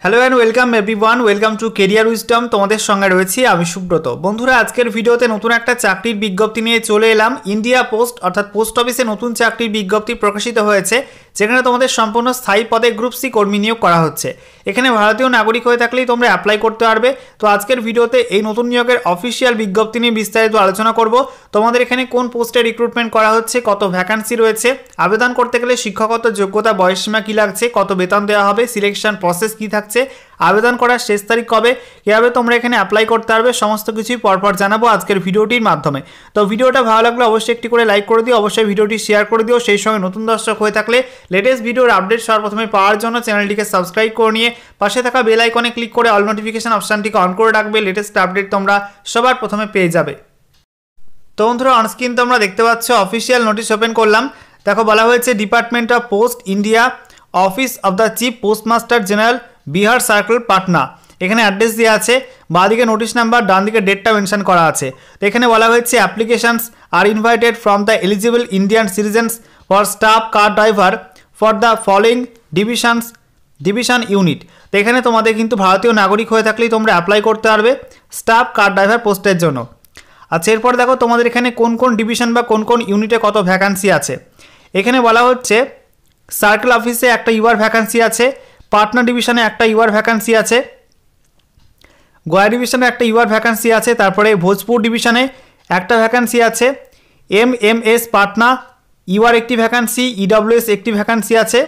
Hello and welcome everyone, welcome to career wisdom. তোমাদের সঙ্গে রয়েছি আমি সুব্রত। বন্ধুরা, আজকের ভিডিওতে নতুন একটা চাকরির বিজ্ঞপ্তি নিয়ে চলে এলাম। ইন্ডিয়া পোস্ট অর্থাৎ পোস্ট অফিসে নতুন চাকরির বিজ্ঞপ্তি প্রকাশিত হয়েছে, যেখানে তোমাদের সম্পূর্ণ স্থায়ী পদে গ্রুপ সি কর্মী নিয়োগ করা হচ্ছে। এখানে ভারতীয় নাগরিক হয়ে থাকলেই তোমরা অ্যাপ্লাই করতে পারবে। তো আজকের ভিডিওতে এই নতুন নিয়োগের অফিসিয়াল বিজ্ঞপ্তি নিয়ে বিস্তারিত আলোচনা করব। তোমাদের এখানে কোন পোস্টে রিক্রুটমেন্ট করা হচ্ছে, কত ভ্যাকান্সি রয়েছে, আবেদন করতে গেলে শিক্ষাগত যোগ্যতা বয়সসীমা কী লাগছে, কত বেতন দেওয়া হবে, সিলেকশন প্রসেস কী থাকছে, আবেদন করার শেষ তারিখ কবে, কীভাবে তোমরা এখানে অ্যাপ্লাই করতে পারবে, সমস্ত কিছুই পরপর জানাবো আজকের ভিডিওটির মাধ্যমে। তো ভিডিওটা ভালো লাগলে অবশ্যই একটি করে লাইক করে দিও, অবশ্যই ভিডিওটি শেয়ার করে দিও। সেই সঙ্গে নতুন দর্শক হয়ে থাকলে লেটেস্ট ভিডিওর আপডেট সবার প্রথমে পাওয়ার জন্য চ্যানেলটিকে সাবস্ক্রাইব করে নিয়ে পাশে থাকা বেল আইকনে ক্লিক করে অল নোটিফিকেশন অপশানটিকে অন করে রাখবে। লেটেস্ট আপডেট তোমরা সবার প্রথমে পেয়ে যাবে। তো বন্ধুরা, অনস্ক্রিন তোমরা দেখতে পাচ্ছ অফিসিয়াল নোটিশ ওপেন করলাম। দেখো বলা হয়েছে department of post India, office of the chief postmaster general, Bihar circle, Patna. এখানে অ্যাড্রেস দেওয়া আছে, বাঁদিকে নোটিশ নাম্বার, ডান দিকে ডেটটা মেনশন করা আছে। তো এখানে বলা হয়েছে applications are invited from the eligible Indian citizens for staff car driver for the following division unit. তো এখানে তোমাদের কিন্তু ভারতীয় নাগরিক হয়ে থাকলেই তোমরা অ্যাপ্লাই করতে পারবে স্টাফ কার ড্রাইভার পোস্টের জন্য। আচ্ছা, এরপর দেখো তোমাদের এখানে কোন কোন ডিভিশন বা কোন কোন ইউনিটে কত ভ্যাকান্সি আছে। এখানে বলা হচ্ছে সার্কেল অফিসে একটা ইউআর ভ্যাকান্সি আছে, পাটনা ডিভিশনে একটা ইউআর ভ্যাকান্সি আছে, গয়া ডিভিশনে একটা ইউআর ভ্যাকান্সি আছে, তারপরে ভোজপুর ডিভিশনে একটা ভ্যাকান্সি আছে, এমএমএস পাটনা ইউআর একটি ভ্যাকান্সি, ইডব্লিউএস একটি ভ্যাকান্সি আছে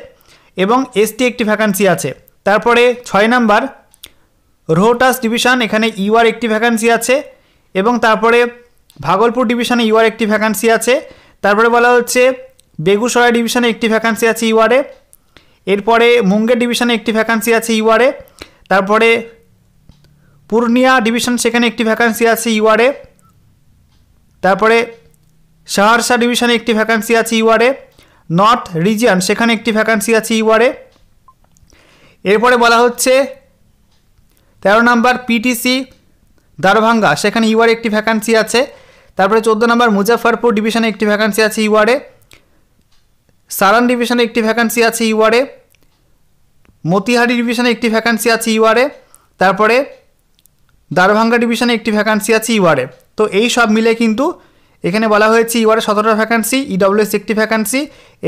এবং এসটি একটি ভ্যাকান্সি আছে। তারপরে 6 নাম্বার রোহটাস ডিভিশন, এখানে ইউআর একটি ভ্যাকান্সি আছে এবং তারপরে ভাগলপুর ডিভিশনে ইউআর একটি ভ্যাকান্সি আছে। তারপরে বলা হচ্ছে বেগুসরাই ডিভিশনে একটি ভ্যাকান্সি আছে ইউআরে। এরপরে মুঙ্গের ডিভিশনে একটি ভ্যাকান্সি আছে ইউআরে। তারপরে পূর্ণিয়া ডিভিশন, সেখানে একটি ভ্যাকান্সি আছে ইউআরে। তারপরে সহরসা ডিভিশনে একটি ভ্যাকান্সি আছে ইউআরে। নর্থ রিজিয়ন, সেখানে একটি ভ্যাকান্সি আছে ইউআরে। এরপরে বলা হচ্ছে 13 নাম্বার পিটিসি দারভাঙ্গা, সেখানে ইউআর একটি ভ্যাকান্সি আছে। তারপরে 14 নাম্বার মুজাফরপুর ডিভিশনে একটি ভ্যাকান্সি আছে ইউআরে। সারান ডিভিশনে একটি ভ্যাকান্সি আছে ইউআরে। মতিহারি ডিভিশনে একটি ভ্যাকান্সি আছে ইউআরে। তারপরে দারভাঙ্গা ডিভিশনে একটি ভ্যাকান্সি আছে ইউআরে। তো এই সব মিলে কিন্তু এখানে বলা হয়েছে ইউআরে 17টা ভ্যাকান্সি, ইডব্লিউএস একটি ভ্যাকান্সি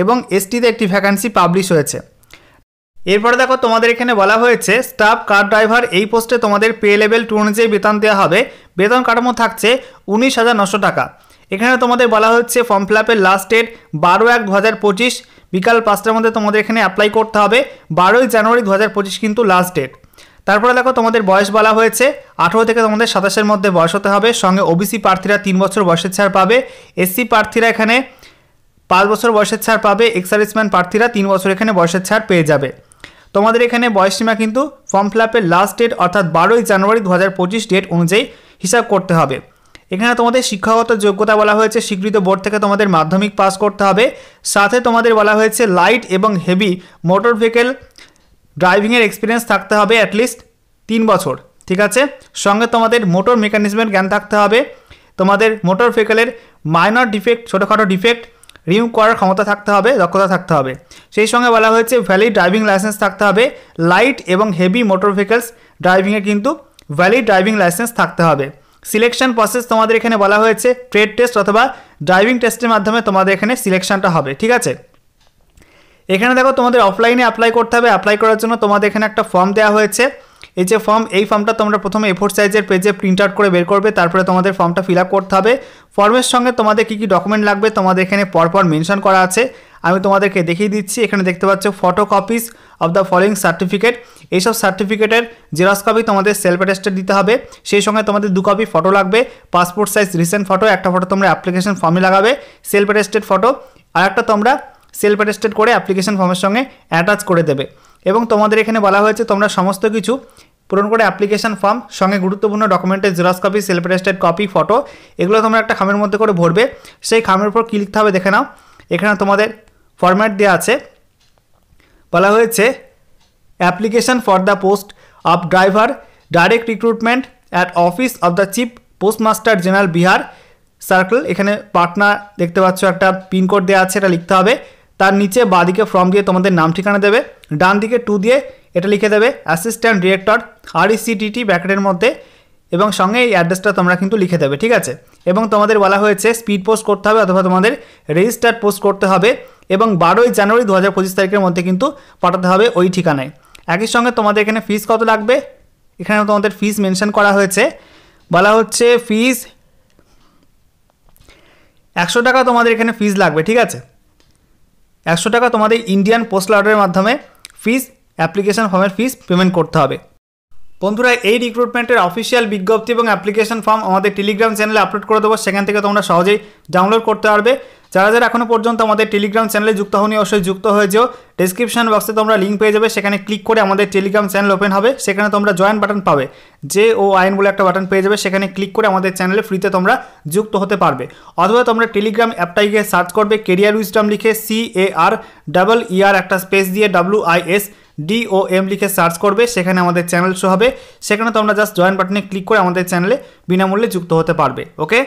এবং এসটিতে একটি ভ্যাকান্সি পাবলিশ হয়েছে। এরপরে দেখো তোমাদের এখানে বলা হয়েছে স্টাফ কার ড্রাইভার, এই পোস্টে তোমাদের পে লেভেল 2 অনুযায়ী বেতন দেওয়া হবে। বেতন কাঠামো থাকছে 19,900 টাকা। এখানে তোমাদের বলা হচ্ছে ফর্ম ফিল আপের লাস্ট ডেট 12/1/2025 বিকাল 5টার মধ্যে তোমাদের এখানে অ্যাপ্লাই করতে হবে। 12ই জানুয়ারি 2025 কিন্তু লাস্ট ডেট। তারপরে দেখো তোমাদের বয়স বলা হয়েছে 18 থেকে তোমাদের 27-এর মধ্যে বয়স হতে হবে। সঙ্গে ওবিসি প্রার্থীরা 3 বছর বয়সের ছাড় পাবে, এসসি প্রার্থীরা এখানে 5 বছর বয়সের ছাড় পাবে, এক্সার্ভিসম্যান প্রার্থীরা 3 বছর এখানে বয়সের ছাড় পেয়ে যাবে। তোমাদের এখানে বয়সসীমা কিন্তু ফর্ম ফিল আপের লাস্ট ডেট অর্থাৎ 12ই জানুয়ারি 2025 ডেট অনুযায়ী হিসাব করতে হবে। এখানে তোমাদের শিক্ষাগত যোগ্যতা বলা হয়েছে স্বীকৃত বোর্ড থেকে তোমাদের মাধ্যমিক পাস করতে হবে। সাথে তোমাদের বলা হয়েছে লাইট এবং হেভি মোটর ভেহিকেল ড্রাইভিংয়ের এক্সপিরিয়েন্স থাকতে হবে অ্যাটলিস্ট 3 বছর, ঠিক আছে। সঙ্গে তোমাদের মোটর মেকানিজমের জ্ঞান থাকতে হবে। তোমাদের মোটর ভেহিকেলের মাইনর ডিফেক্ট, ছোটোখাটো ডিফেক্ট রিমুভ করার ক্ষমতা থাকতে হবে, দক্ষতা থাকতে হবে। সেই সঙ্গে বলা হয়েছে ভ্যালিড ড্রাইভিং লাইসেন্স থাকতে হবে। লাইট এবং হেভি মোটর ভেহিকেলস ড্রাইভিংয়ে কিন্তু ভ্যালিড ড্রাইভিং লাইসেন্স থাকতে হবে। সিলেকশন প্রসেস তোমাদের এখানে বলা হয়েছে ট্রেড টেস্ট অথবা ড্রাইভিং টেস্টের মাধ্যমে তোমাদের এখানে সিলেকশনটা হবে, ঠিক আছে। এখানে দেখো তোমাদের অফলাইনে অ্যাপ্লাই করতে হবে। অ্যাপ্লাই করার জন্য তোমাদের এখানে একটা ফর্ম দেওয়া হয়েছে। এই যে ফর্ম, এই ফর্মটা তোমরা প্রথমে A4 সাইজের পেজে প্রিন্ট আউট করে বের করবে। তারপরে তোমাদের ফর্মটা ফিল আপ করতে হবে। ফর্মের সঙ্গে তোমাদের কী কী ডকুমেন্ট লাগবে তোমাদের এখানে পরপর মেনশন করা আছে, আমি তোমাদেরকে দেখিয়ে দিচ্ছি। এখানে দেখতে পাচ্ছ photo copies of the following certificate. এইসব সার্টিফিকেটের জেরক্স কপি তোমাদের সেলফ অ্যাটেস্টেড দিতে হবে। সেই সঙ্গে তোমাদের 2 কপি ফটো লাগবে, পাসপোর্ট সাইজ রিসেন্ট ফটো, একটা ফটো তোমরা অ্যাপ্লিকেশন ফর্মে লাগাবে, সেলফ অ্যাটেস্টেড ফটো, আর একটা তোমরা সেলফ অ্যাটেস্টেড করে অ্যাপ্লিকেশন ফর্মের সঙ্গে অ্যাটাচ করে দেবে। এবং তোমাদের এখানে বলা হয়েছে তোমরা সমস্ত কিছু পূরণ করে অ্যাপ্লিকেশন ফর্ম সঙ্গে গুরুত্বপূর্ণ ডকুমেন্টের xerox copy, self attested copy, photo, এগুলো তোমরা একটা খামের মধ্যে করে ভরবে। সেই খামের উপর কী লিখতে হবে দেখে নাও। এখানে তোমাদের ফরম্যাট দেওয়া আছে, বলা হয়েছে application for the post of driver direct recruitment at office of the chief postmaster general Bihar circle. এখানে পাটনা দেখতে পাচ্ছ একটা পিনকোড দেওয়া আছে, এটা লিখতে হবে। তার নিচে বাঁদিকে ফর্ম দিয়ে তোমাদের নাম ঠিকানা দেবে, ডান দিকে 2 দিয়ে এটা লিখে দেবে অ্যাসিস্ট্যান্ট ডিরেক্টর RECTT ব্র্যাকেটের মধ্যে, এবং সঙ্গে এই অ্যাড্রেসটা তোমরা কিন্তু লিখে দেবে, ঠিক আছে। এবং তোমাদের বলা হয়েছে স্পিড পোস্ট করতে হবে অথবা তোমাদের রেজিস্টার্ড পোস্ট করতে হবে, এবং 12ই জানুয়ারি 2025 তারিখের মধ্যে কিন্তু পাঠাতে হবে ওই ঠিকানায়। একই সঙ্গে তোমাদের এখানে ফিস কত লাগবে, এখানে তোমাদের ফিস মেনশন করা হয়েছে, বলা হচ্ছে ফিস 100 টাকা তোমাদের এখানে ফিস লাগবে, ঠিক আছে। 100 টাকা তোমাদের ইন্ডিয়ান পোস্টাল অর্ডারের মাধ্যমে ফিস, অ্যাপ্লিকেশন ফর্মের ফিস পেমেন্ট করতে হবে। বন্ধুরা, এই রিক্রুটমেন্টের অফিসিয়াল বিজ্ঞপ্তি এবং অ্যাপ্লিকেশন ফর্ম আমাদের টেলিগ্রাম চ্যানেলে আপলোড করে দেবো, সেখান থেকে তোমরা সহজেই ডাউনলোড করতে পারবে। যারা যারা এখনও পর্যন্ত আমাদের টেলিগ্রাম চ্যানেলে যুক্ত হওনি অবশ্যই যুক্ত হয়ে যেও। ডেসক্রিপশন বক্সে তোমরা লিঙ্ক পেয়ে যাবে, সেখানে ক্লিক করে আমাদের টেলিগ্রাম চ্যানেল ওপেন হবে, সেখানে তোমরা জয়েন বাটন পাবে, JOIN বলে একটা বাটন পেয়ে যাবে, সেখানে ক্লিক করে আমাদের চ্যানেলে ফ্রিতে তোমরা যুক্ত হতে পারবে। অথবা তোমরা টেলিগ্রাম অ্যাপটাই গিয়ে সার্চ করবে কেরিয়ার উইজডম লিখে, CARER একটা স্পেস দিয়ে WISDOM লিখে সার্চ করবে, সেখানে আমাদের চ্যানেল শো হবে, সেখানে তোমরা জাস্ট জয়েন বাটনে ক্লিক করে আমাদের চ্যানেলে বিনামূল্যে যুক্ত হতে পারবে। ওকে।